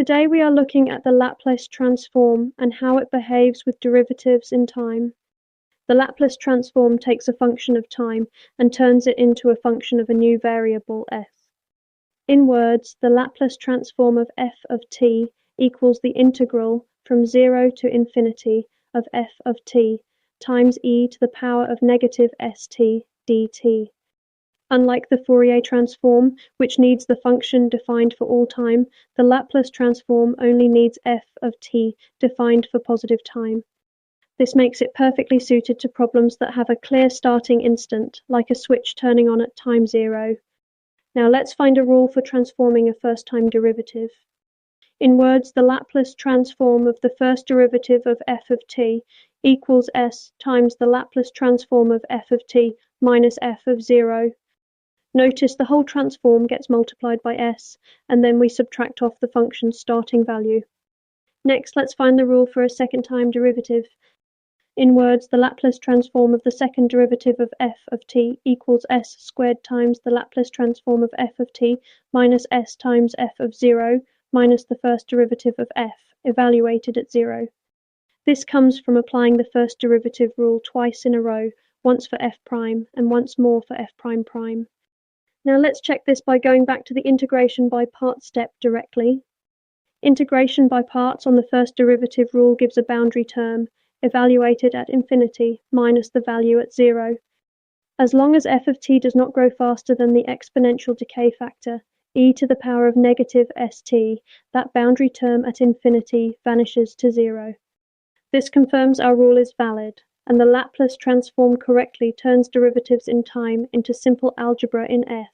Today we are looking at the Laplace transform and how it behaves with derivatives in time. The Laplace transform takes a function of time and turns it into a function of a new variable f. In words, the Laplace transform of f of t equals the integral from 0 to infinity of f of t times e to the power of negative st dt. Unlike the Fourier transform, which needs the function defined for all time, the Laplace transform only needs f of t defined for positive time. This makes it perfectly suited to problems that have a clear starting instant, like a switch turning on at time 0. Now let's find a rule for transforming a first-time derivative. In words, the Laplace transform of the first derivative of f of t equals s times the Laplace transform of f of t minus f of 0. Notice the whole transform gets multiplied by s, and then we subtract off the function's starting value. Next, let's find the rule for a second-time derivative. In words, the Laplace transform of the second derivative of f of t equals s squared times the Laplace transform of f of t minus s times f of 0 minus the first derivative of f, evaluated at 0. This comes from applying the first derivative rule twice in a row, once for f prime and once more for f prime prime. Now let's check this by going back to the integration by parts step directly. Integration by parts on the first derivative rule gives a boundary term, evaluated at infinity, minus the value at 0. As long as f of t does not grow faster than the exponential decay factor, e to the power of negative st, that boundary term at infinity vanishes to 0. This confirms our rule is valid, and the Laplace transform correctly turns derivatives in time into simple algebra in S.